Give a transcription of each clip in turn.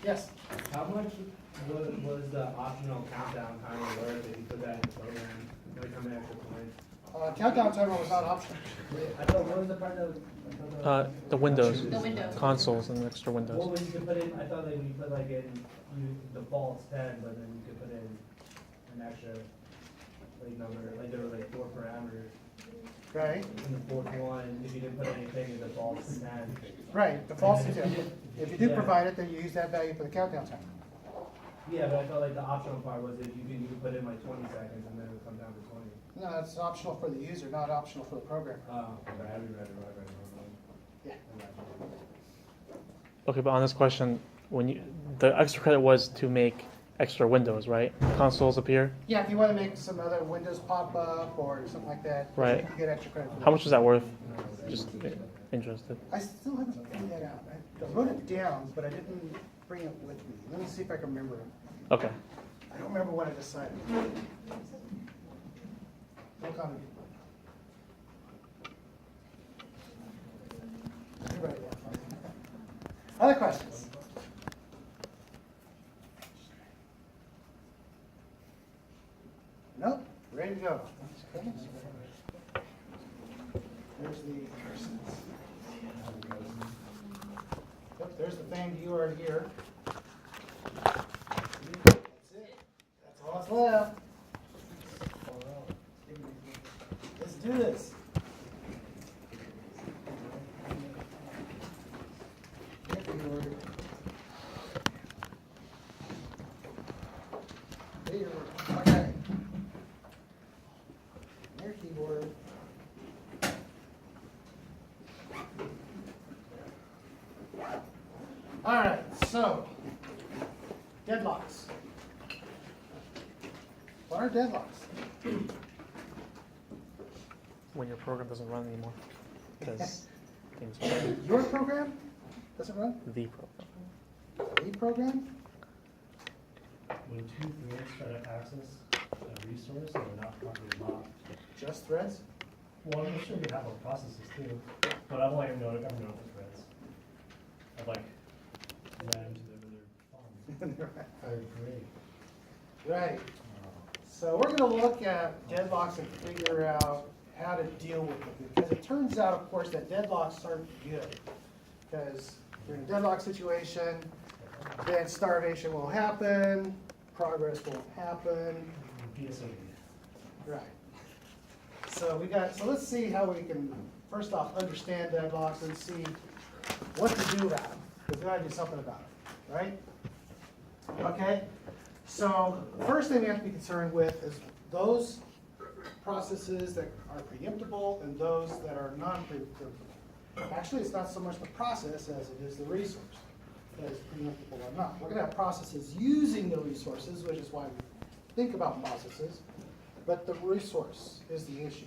Yes. How much was the optional countdown timer worth if you put that in the program? Like how many extra points? Countdown timer was not optional. I thought, what was the part that? The windows, The windows. consoles, and extra What windows. was you could put in? I thought like when you put like in you defaults 10, but then you could put in an extra like number. Like there were like 4 parameters. Right. In the fourth one, if you didn't put anything, it defaults 10. Right, defaults to 10. If you do Yeah. provide it, then you use that value for the countdown timer. Yeah, but I felt like the optional part was if you could put in like 20 seconds and then it would come down to 20. No, it's optional for the user, not optional for the programmer. Okay, I reread it right. Yeah. Okay, but on this question, the extra credit was to make extra windows, right? Consoles appear, Yeah, if you want to make some other windows pop up or something like that, Right. you get extra credit for that. how much was that worth? Just interested. I still haven't figured that out. I wrote it down, but I didn't bring it with me. Let me see if I can remember it. Okay. I don't remember what I decided. No comment. You're right, yeah. Other questions? Nope, ready to go. Okay. There's the persons. Yep, there's the thing, you are here. That's it. That's all that's left. Let's do this. Okay. Your keyboard. All right, so deadlocks. What are deadlocks? When your program doesn't run anymore, because things are Your program doesn't run? the program. The program? When two threads try to access a resource and they're not properly locked. Just threads? Well, I'm sure you have other processes too, but I've only ever known the threads. I've like ran into them and they're fun. They're great. Right. So we're going to look at deadlocks and figure out how to deal with them. Because it turns out, of course, that deadlocks aren't good. Because if you're in a deadlock situation, then starvation will happen, progress won't happen. PSOD. Right. So let's see how we can, first off, understand deadlocks and see what to do about them. Because we got to do something about it, right? Okay? So first thing we have to be concerned with is those processes that are preemptible and those that are non-preemptible. Actually, it's not so much the process as it is the resource that is preemptible or not. We're going to have processes using the resources, which is why we think about processes, but the resource is the issue.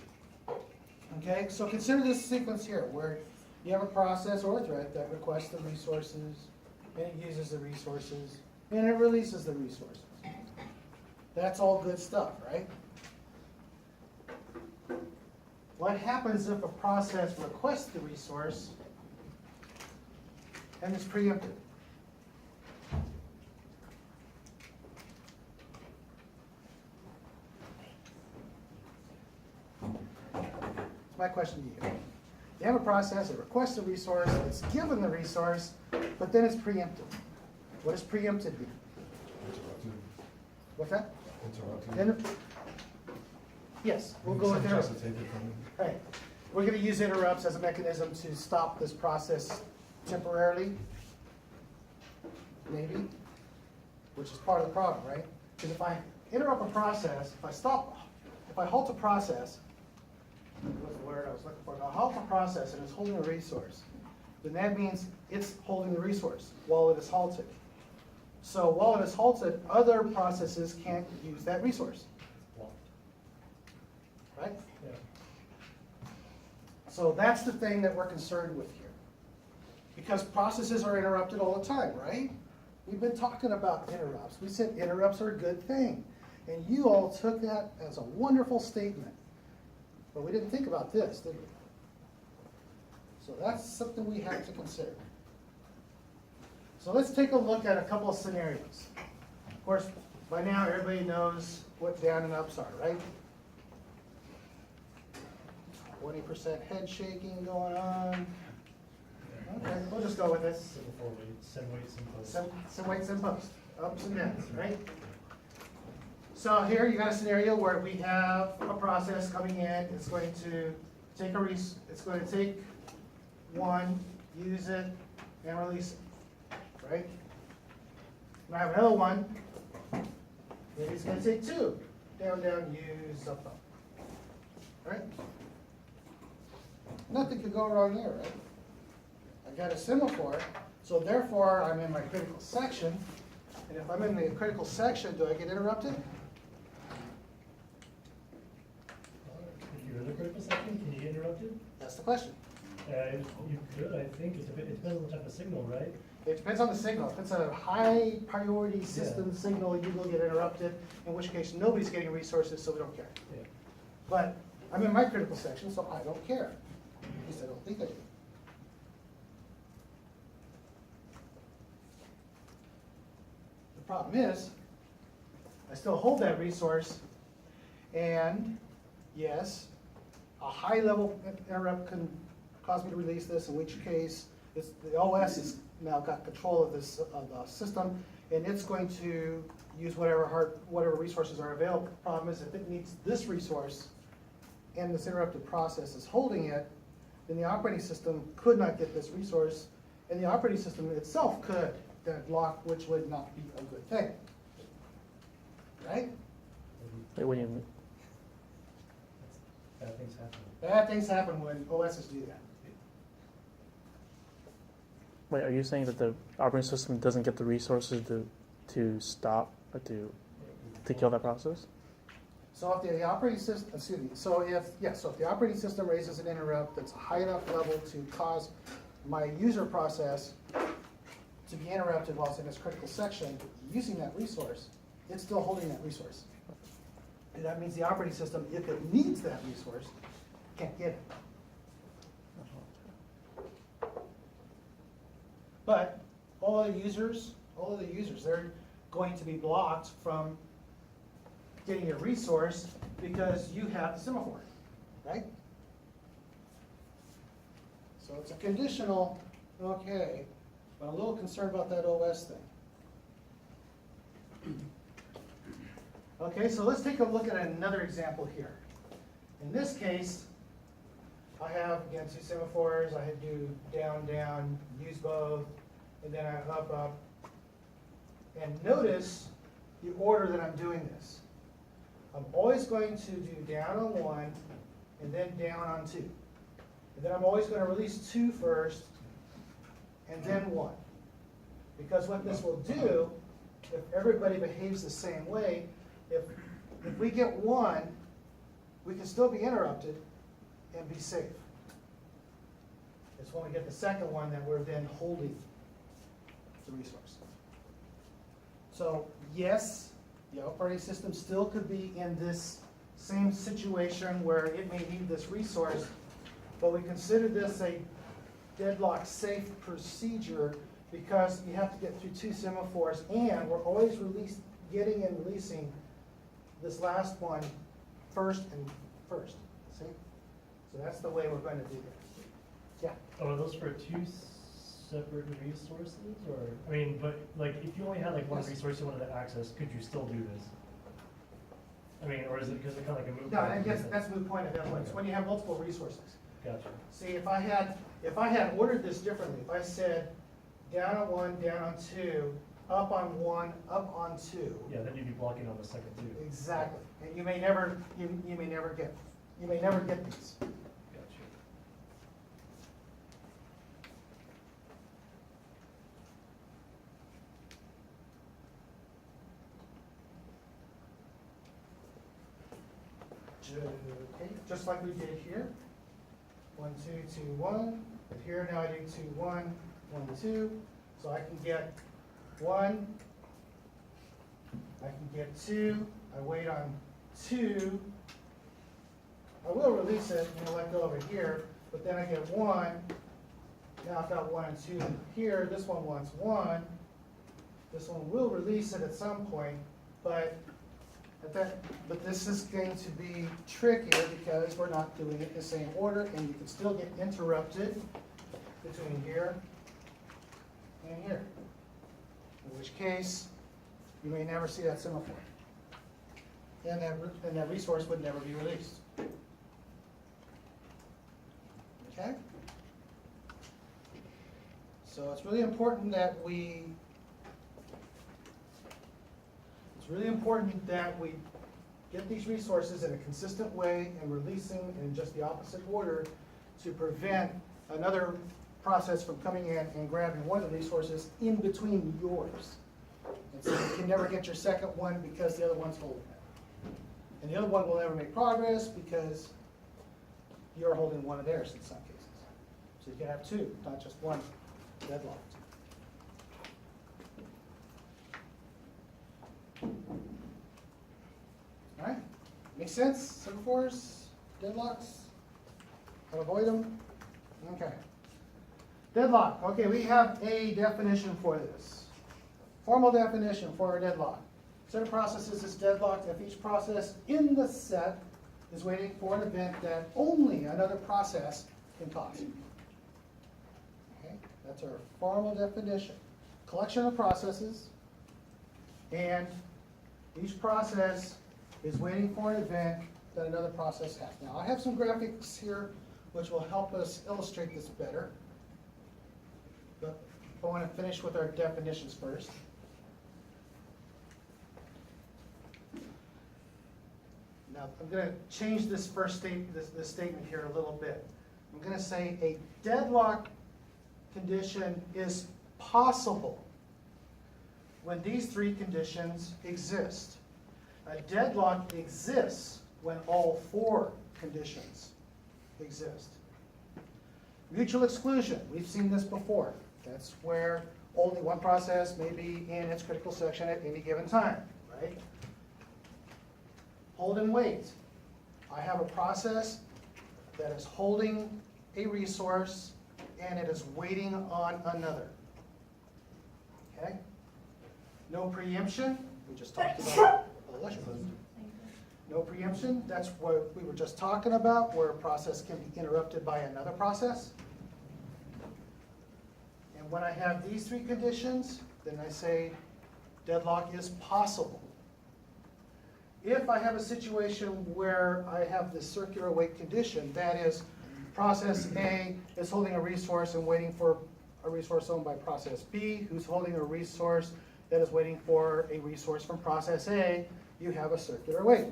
Okay, so consider this sequence here where you have a process or a thread that requests the resources, and it uses the resources, and it releases the resources. That's all good stuff, right? What happens if a process requests the resource and is preempted? That's my question to you. You have a process, it requests a resource, it's given the resource, but then it's preempted. What does preempted mean? Interrupted. What's that? Interrupted. Then, yes, we'll go with interrupt. Necessitated from it. Right. We're going to use interrupts as a mechanism to stop this process temporarily, maybe, which is part of the problem, right? Because if I interrupt a process, if I halt a process, what's the word I was looking for? If I halt a process and it's holding a resource, then that means it's holding the resource while it is halted. So while it is halted, other processes can't use that resource, Blocked. right? Yeah. So that's the thing that we're concerned with here. Because processes are interrupted all the time, right? We've been talking about interrupts. We said interrupts are a good thing. And you all took that as a wonderful statement. But we didn't think about this, did we? So that's something we have to consider. So let's take a look at a couple of scenarios. Of course, by now, everybody knows what down and ups are, right? 20% head shaking going on. Okay, we'll just go with this. Simple four weight, send weight, some post. Some weights and posts, ups and downs, right? So here you got a scenario where we have a process coming in, it's going to take it's going to take one, use it, and release it, right? And I have another one, maybe it's gonna take two, down, down, use, up, up, right? Nothing could go wrong there, right? I got a semaphore, so therefore I'm in my critical section, and if I'm in the critical section, do I get interrupted? If you're in the critical section, can you get interrupted? That's the question. You could, I think, it depends on the type of signal, right? It depends on the signal. If it's a high priority system signal, you will get interrupted, in which case nobody's getting resources, so we don't care. Yeah. But I'm in my critical section, so I don't care. At least I don't think I do. The problem is, I still hold that resource, and yes, a high level interrupt can cause me to release this, in which case the OS has now got control of this of the system, and it's going to use whatever resources are available. The problem is if it needs this resource and this interrupted process is holding it, then the operating system could not get this resource, and the operating system itself could deadlock, which would not be a good thing. Right? Wait, what do you mean? Bad things happen. Bad things happen when OSs do that. Wait, are you saying that the operating system doesn't get the resources to stop or to kill that process? So if the operating system, excuse me, so if the operating system raises an interrupt that's a high enough level to cause my user process to be interrupted while it's in this critical section, using that resource, it's still holding that resource. And that means the operating system, if it needs that resource, can't get it. But all of the users, they're going to be blocked from getting a resource because you have the semaphore, right? So it's a conditional, okay, but I'm a little concerned about that OS thing. Okay, so let's take a look at another example here. In this case, I have, again, two semaphores. I do down, down, use both, and then I have up, up. And notice the order that I'm doing this. I'm always going to do down on one, and then down on two. And then I'm always going to release two first, and then one. Because what this will do, if everybody behaves the same way, if we get one, we can still be interrupted and be safe. It's when we get the second one that we're then holding the resource. So yes, the operating system still could be in this same situation where it may need this resource, but we consider this a deadlock safe procedure because you have to get through two semaphores, and we're always getting and releasing this last one first and first, see? So that's the way we're going to do this. Yeah? Oh, are those for two separate resources, or, I mean, but, like, if you only had, like, one Yes. resource you wanted to access, could you still do this? I mean, or is it, because it's kind of like a moot No, point? I guess that's the point at that point. It's when you have multiple resources. Gotcha. See, if I had ordered this differently, if I said down on one, down on two, up on one, up on two. Yeah, then you'd be blocking on the second two. Exactly. And you may never get these. Gotcha. Okay, just like we did here. 1, 2, 2, 1. But here now I do 2, 1, 1, 2. So I can get 1. I can get 2. I wait on 2. I will release it and let go over here, but then I get 1. Now I've got 1 and 2 here, this one wants 1. This one will release it at some point, but this is going to be trickier because we're not doing it in the same order, and you can still get interrupted between here and here. In which case, you may never see that semaphore. And that resource would never be released. Okay? So it's really important that we get these resources in a consistent way and release them in just the opposite order to prevent another process from coming in and grabbing one of the resources in between yours. And so you can never get your second one because the other one's holding it. And the other one will never make progress because you're holding one of theirs in some cases. So you can have two, not just one deadlocked. All right, makes sense? Semaphores, deadlocks, how to avoid them? Okay. Deadlock, okay, we have a definition for this. Formal definition for a deadlock. Set of processes is deadlocked if each process in the set is waiting for an event that only another process can cause. Okay, that's our formal definition. Collection of processes, and each process is waiting for an event that another process has. Now, I have some graphics here which will help us illustrate this better. But I want to finish with our definitions first. Now, I'm going to change this first this statement here a little bit. I'm going to say a deadlock condition is possible when these three conditions exist. A deadlock exists when all four conditions exist. Mutual exclusion, we've seen this before. That's where only one process may be in its critical section at any given time, right? Hold and wait. I have a process that is holding a resource and it is waiting on another. Okay? No preemption, we just talked about. No preemption, that's what we were just talking about, where a process can be interrupted by another process. And when I have these three conditions, then I say deadlock is possible. If I have a situation where I have this circular wait condition, that is, process A is holding a resource and waiting for a resource owned by process B, who's holding a resource that is waiting for a resource from process A, you have a circular wait.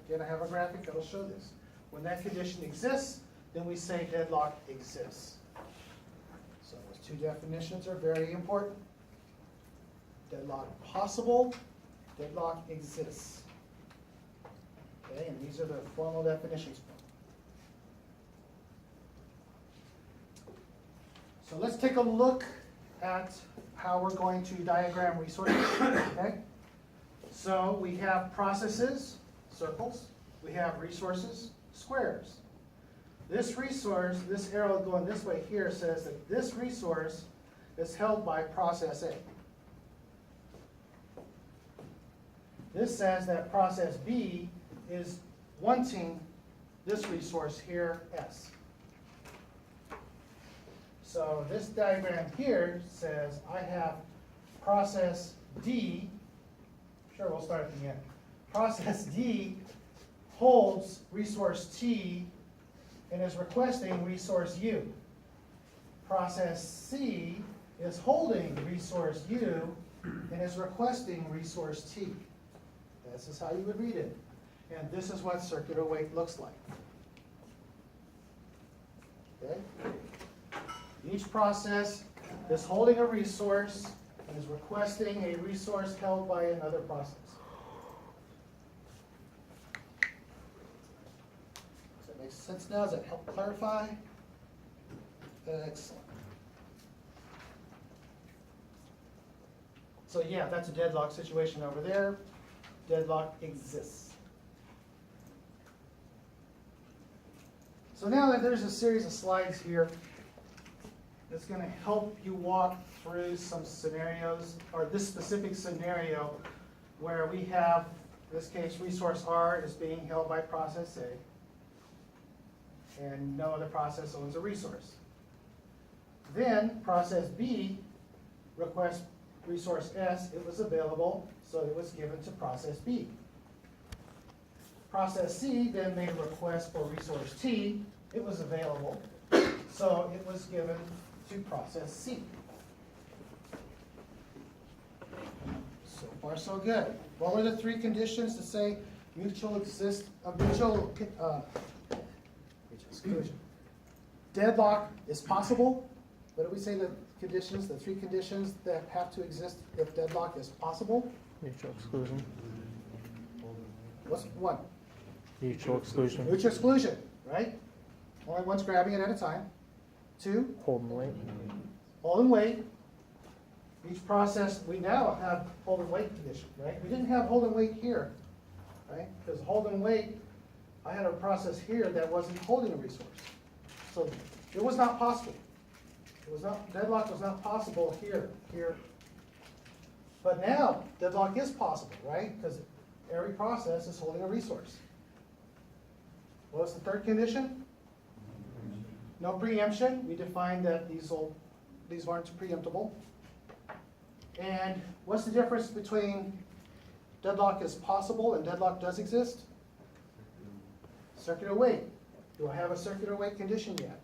Again, I have a graphic that will show this. When that condition exists, then we say deadlock exists. So those two definitions are very important. Deadlock possible, deadlock exists. Okay, and these are the formal definitions. So let's take a look at how we're going to diagram resources. Okay? So we have processes, circles. We have resources, squares. This resource, this arrow going this way here says that this resource is held by process A. This says that process B is wanting this resource here, S. So this diagram here says I have process D, sure, we'll start at the end. Process D holds resource T and is requesting resource U. Process C is holding resource U and is requesting resource T. This is how you would read it. And this is what circular wait looks like. Okay? Each process is holding a resource and is requesting a resource held by another process. Does that make sense now? Does that help clarify? Excellent. So yeah, that's a deadlock situation over there. Deadlock exists. So now that there's a series of slides here, is going to help you walk through some scenarios, or this specific scenario, where we have, in this case, resource R is being held by process A, and no other process owns a resource. Then process B requests resource S, it was available, so it was given to process B. Process C then made a request for resource T, it was available, so it was given to process C. So far, so good. What were the three conditions to say mutual exclusion? Deadlock is possible. What do we say the conditions, the three conditions that have to exist if deadlock is possible? Mutual exclusion. What's one? Mutual exclusion. Mutual exclusion, right? Only one's grabbing it at a time. Two, Hold and wait. hold and wait. Each process, we now have hold and wait condition, right? We didn't have hold and wait here, right? Because hold and wait, I had a process here that wasn't holding a resource. So it was not possible. It was not, deadlock was not possible here. But now deadlock is possible, right? Because every process is holding a resource. What was the third condition? No preemption. We defined that these aren't preemptible. And what's the difference between deadlock is possible and deadlock does exist? Circular wait. Do I have a circular wait condition yet?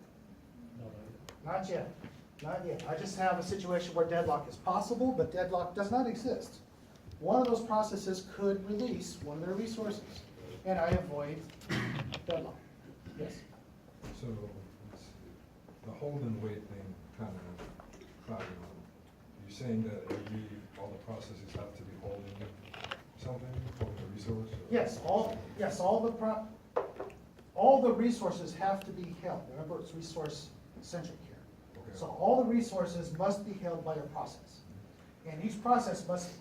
Not yet. Not yet. I just have a situation where deadlock is possible, but deadlock does not exist. One of those processes could release one of their resources, and I avoid deadlock. Yes? So, let's see. The hold and wait thing kind of clouded on. You're saying that all the processes have to be holding something, holding a resource? Or- Yes, all the resources have to be held. Remember, it's resource centric here. Okay. So all the resources must be held by a process. And each process must,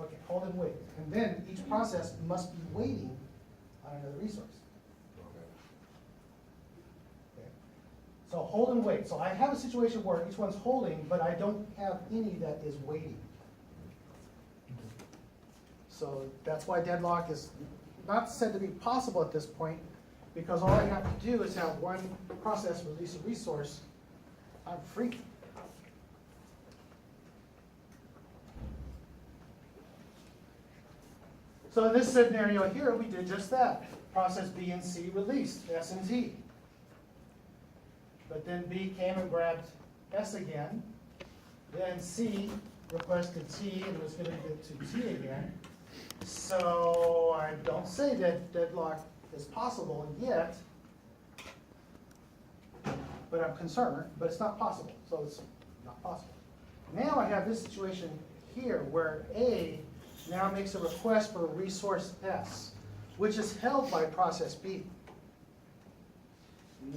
okay, hold and wait. And then each process must be waiting on another resource. Okay. Okay. So hold and wait. So I have a situation where each one's holding, but I don't have any that is waiting. So that's why deadlock is not said to be possible at this point, because all I have to do is have one process release a resource, I'm free. So in this scenario here, we did just that. Process B and C released S and T. But then B came and grabbed S again. Then C requested T and was going to give it to T again. So I don't say that deadlock is possible yet, but I'm concerned, but it's not possible, so it's not possible. Now I have this situation here where A now makes a request for resource S, which is held by process B.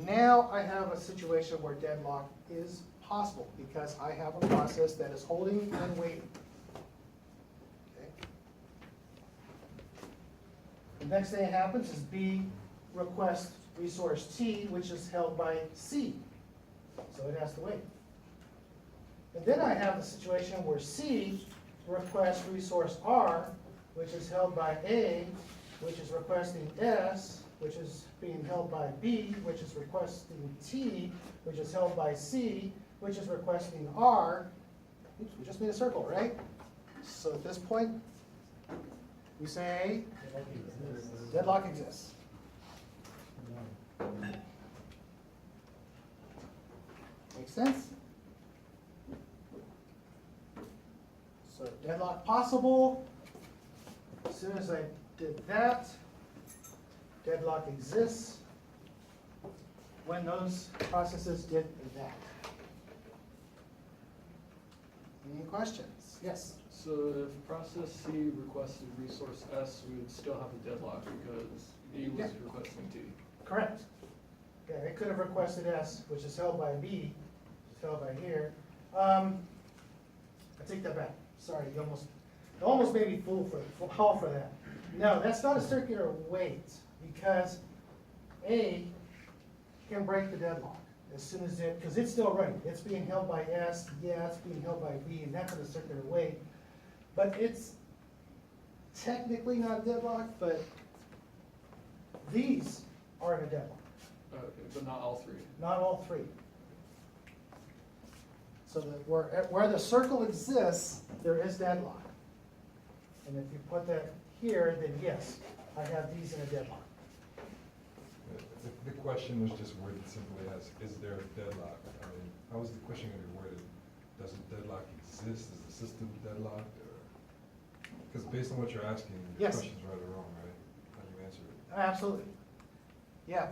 Now I have a situation where deadlock is possible because I have a process that is holding and waiting. Okay. The next thing that happens is B requests resource T, which is held by C. So it has to wait. And then I have a situation where C requests resource R, which is held by A, which is requesting S, which is being held by B, which is requesting T, which is held by C, which is requesting R. Oops, we just made a circle, right? So at this point, we say deadlock exists. Make sense? So deadlock possible. As soon as I did that, deadlock exists when those processes did that. Any questions? Yes? So if process C requested resource S, we would still have a deadlock because B was Yeah. requesting T. Correct. Yeah, they could have requested S, which is held by B, which is held by here. I take that back. Sorry, you almost made me fall for that. No, that's not a circular wait because A can break the deadlock. as soon as because it's still running, it's being held by S, yeah, it's being held by B, and that's in a circular way. But it's technically not deadlocked, but these are in a deadlock, Okay, but not all three. not all three. So that where the circle exists, there is deadlock. And if you put that here, then yes, I have these in a deadlock. The question was just worded simply as, is there a deadlock? I mean, how is the question going to be worded? Does a deadlock exist? Is the system deadlocked? Because based on what you're asking, the Yes. question's right or wrong, right? How do you answer it? Absolutely. Yeah,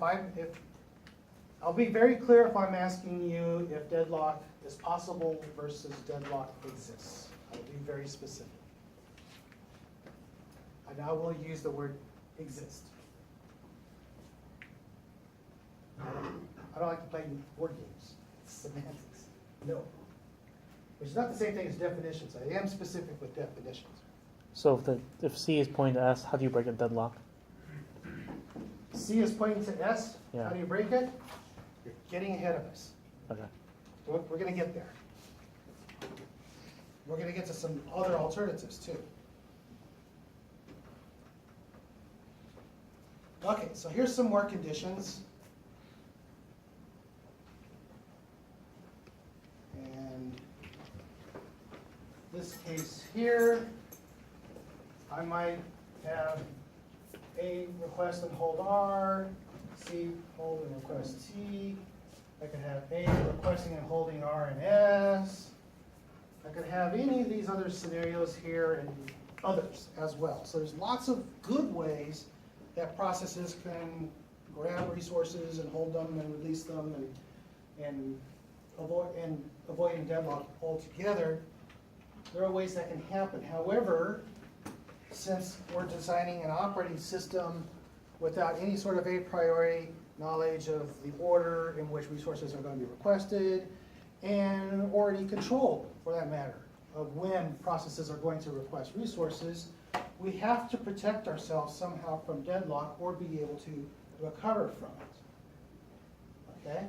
I'll be very clear if I'm asking you if deadlock is possible versus deadlock exists. I'll be very specific. And I will use the word exist. I don't like to play word games, it's semantics, no. Which is not the same thing as definitions, I am specific with definitions. So if C is pointing to S, how do you break a deadlock? C is pointing to S, how Yeah. do you break it? You're getting ahead of us. Okay. We're gonna get there. We're gonna get to some other alternatives too. Okay, so here's some more conditions. And this case here, I might have A request and hold R, C hold and request T. I could have A requesting and holding R and S. I could have any of these other scenarios here and others as well. So there's lots of good ways that processes can grab resources and hold them and release them and avoiding deadlock altogether. There are ways that can happen. However, since we're designing an operating system without any sort of a priori knowledge of the order in which resources are going to be requested, and or any control, for that matter, of when processes are going to request resources, we have to protect ourselves somehow from deadlock or be able to recover from it. Okay?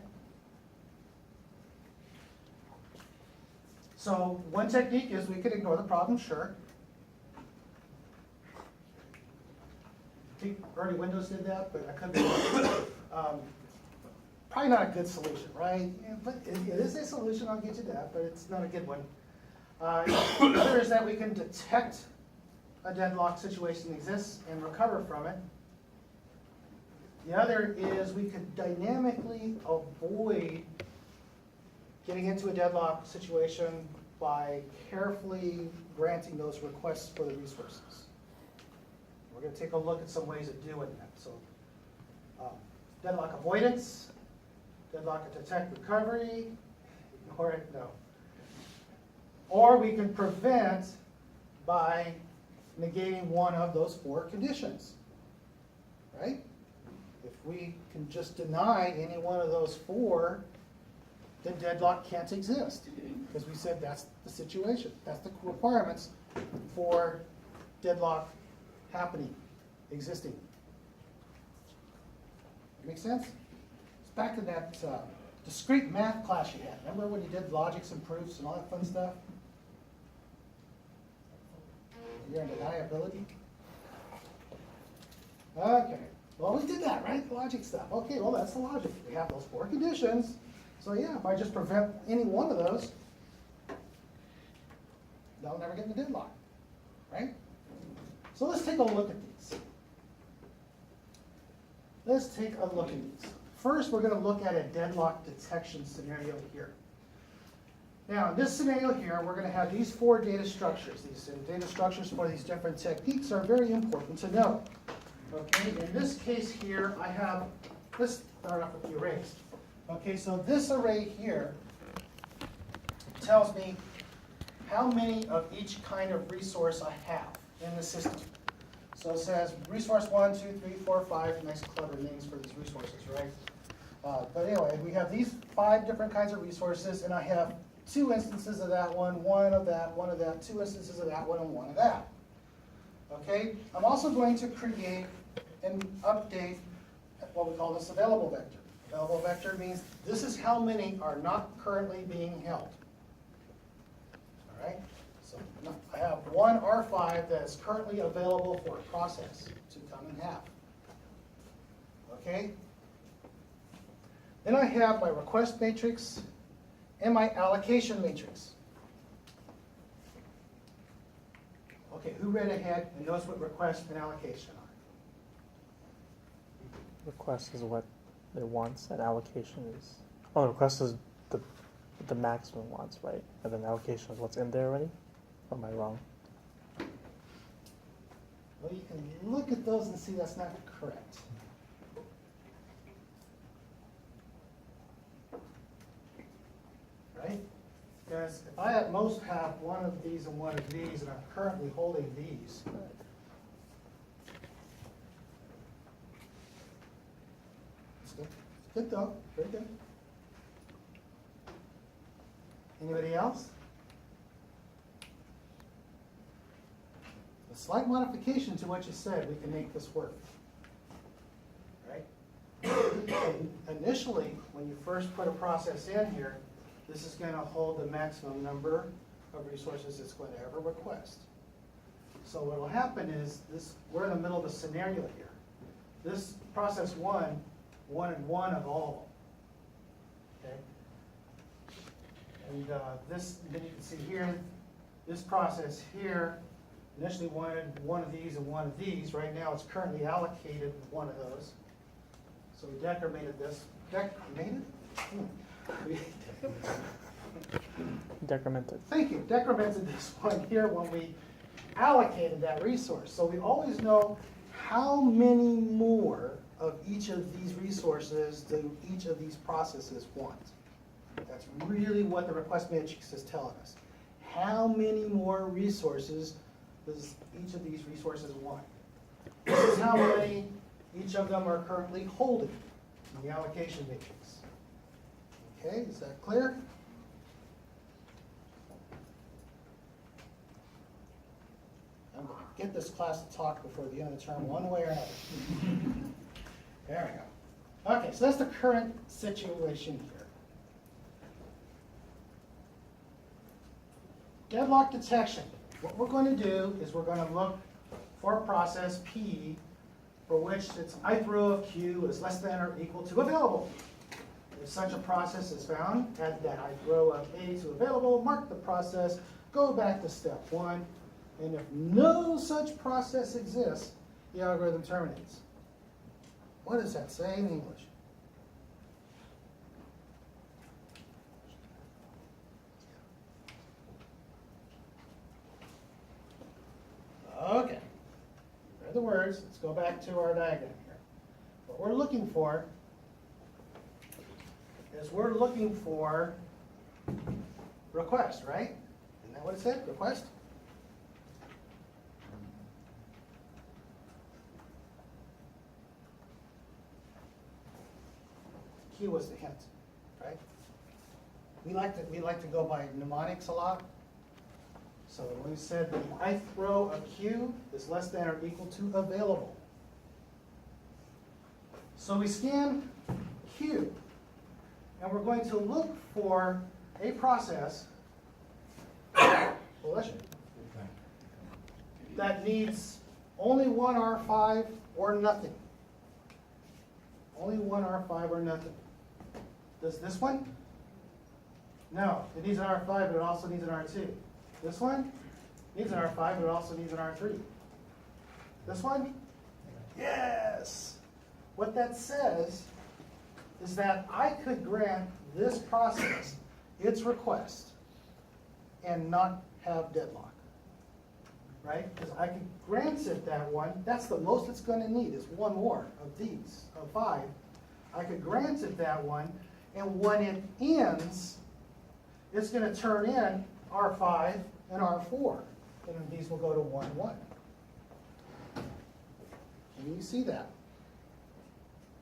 So one technique is we could ignore the problem, sure. I think early Windows did that, but I couldn't. Probably not a good solution, right? Yeah, but it is a solution, I'll get you that, but it's not a good one. The other is that we can detect a deadlock situation exists and recover from it. The other is we could dynamically avoid getting into a deadlock situation by carefully granting those requests for the resources. We're going to take a look at some ways of doing that. So, deadlock avoidance, deadlock detect recovery, ignore it, no. Or we can prevent by negating one of those four conditions, right? If we can just deny any one of those four, then deadlock can't exist, because we said that's the situation, that's the requirements for deadlock happening, existing. Make sense? It's back in that discrete math class you had. Remember when you did logics and proofs and all that fun stuff? You're in deniability? Okay, well we did that, right? Logic stuff. Okay, well that's the logic. We have those four conditions. So yeah, if I just prevent any one of those, they'll never get in the deadlock, right? So let's take a look at these. Let's take a look at these. First, we're going to look at a deadlock detection scenario here. Now, in this scenario here, we're going to have these four data structures. These data structures for these different techniques are very important to know. Okay, in this case here, I have, let's start off with the arrays. Okay, so this array here tells me how many of each kind of resource I have in the system. So it says resource 1, 2, 3, 4, 5, nice clever names for these resources, right? But anyway, we have these 5 different kinds of resources, and I have 2 instances of that one, 1 of that, 1 of that, 2 instances of that one, and 1 of that. Okay, I'm also going to create and update what we call this available vector. Available vector means this is how many are not currently being held. All right? So I have one R5 that is currently available for a process to come and have. Okay? Then I have my request matrix and my allocation matrix. Okay, who read ahead and knows what request and allocation are? Request is what it wants, and allocation is, oh, request is the maximum wants, right? And then allocation is what's in there already? Or am I wrong? Well, you can look at those and see that's not correct. Right? Because if I at most have one of these and one of these, and I'm currently holding these, it's good. It's good though, very good. Anybody else? A slight modification to what you said, we can make this work. Right? Initially, when you first put a process in here, this is going to hold the maximum number of resources it's going to ever request. So what will happen is this, we're in the middle of a scenario here. This process wanted one of all of them. Okay? And this, then you can see here, this process here initially wanted one of these and one of these. Right now it's currently allocated one of those. So we decremented this. Decremented? Decremented. Thank you. Decremented this one here when we allocated that resource. So we always know how many more of each of these resources do each of these processes want. That's really what the request matrix is telling us. How many more resources does each of these resources want? This is how many each of them are currently holding in the allocation matrix. Okay, is that clear? I'm going to get this class to talk before the end of the term one way or another. There we go. Okay, so that's the current situation here. Deadlock detection. What we're going to do is we're going to look for a process P for which its ith row of Q is less than or equal to available. If such a process is found, add that ith row of A to available, mark the process, go back to step 1, and if no such process exists, the algorithm terminates. What does that say in English? Okay, there are the words. Let's go back to our diagram here. What we're looking for is we're looking for request, right? Isn't that what it said? Request? Q was the hint, right? We like to go by mnemonics a lot. So when we said the ith row of Q is less than or equal to available. So we scan Q, and we're going to look for a process that needs only one R5 or nothing. Only one R5 or nothing. Does this one? No, it needs an R5, but it also needs an R2. This one needs an R5, but it also needs an R3. This one? Yes! What that says is that I could grant this process its request and not have deadlock. Right? Because I could grant it that one. That's the most it's going to need is one more of these, of 5. I could grant it that one, and when it ends, it's going to turn in R5 and R4, and then these will go to 1, 1. Can you see that?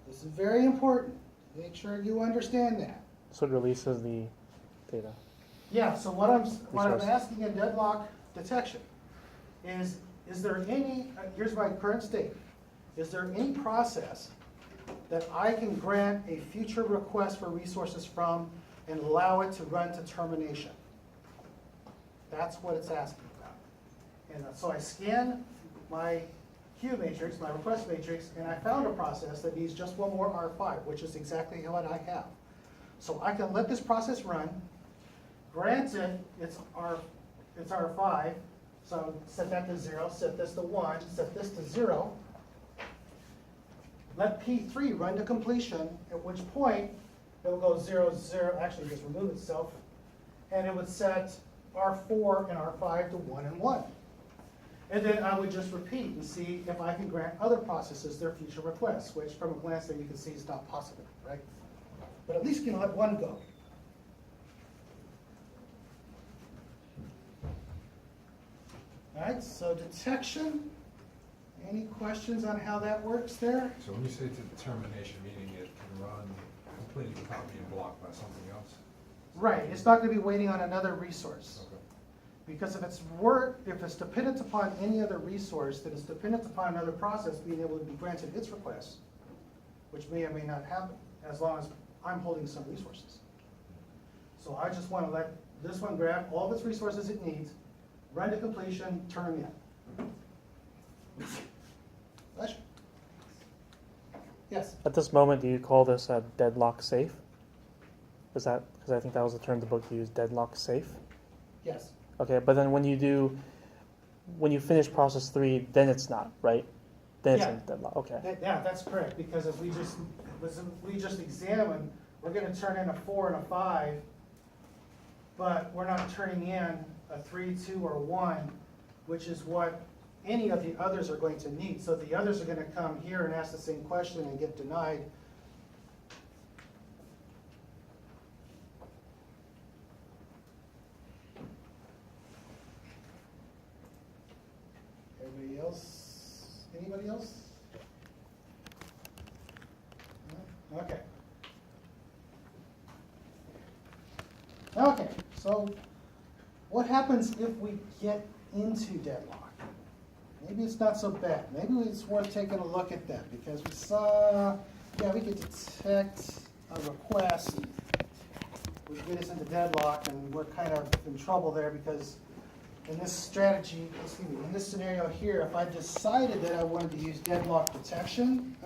This is very important. Make sure you understand that. So it releases the data. Yeah, so what I'm Resource. asking in deadlock detection is there any, here's my current state, is there any process that I can grant a future request for resources from and allow it to run to termination. That's what it's asking about. And so I scan my queue matrix, my request matrix, and I found a process that needs just one more R5, which is exactly what I have. So I can let this process run. Granted, it's R5, so set that to 0, set this to 1, set this to 0. Let P3 run to completion, at which point it will go 0, 0, actually just remove itself, and it would set R4 and R5 to 1 and 1. And then I would just repeat and see if I can grant other processes their future requests, which from a glance there you can see is not possible, right? But at least you can let one go. All right, so detection. Any questions on how that works there? So when you say to termination, meaning it can run completely copy and blocked by something else? Right, it's not going to be waiting on another resource. Okay. Because if it's dependent upon any other resource, then it's dependent upon another process being able to be granted its request, which may or may not happen, as long as I'm holding some resources. So I just want to let this one grab all of its resources it needs, run to completion, turn in. Flash? Yes? At this moment, do you call this a deadlock safe? Is that, because I think that was the term the book used, deadlock safe? Yes. Okay, but then when you finish process 3, then it's not, right? Then it's Yeah. in deadlock, okay. Yeah, that's correct, because as we just examined, we're gonna turn in a 4 and a 5, but we're not turning in a 3, 2, or 1, which is what any of the others are going to need. So the others are gonna come here and ask the same question and get denied. Everybody else? Anybody else? No? Okay. Okay, so what happens if we get into deadlock? Maybe it's not so bad. Maybe it's worth taking a look at that, because we saw, yeah, we could detect a request, which get us into deadlock, and we're kind of in trouble there, because in this strategy, excuse me, in this scenario here, if I decided that I wanted to use deadlock protection,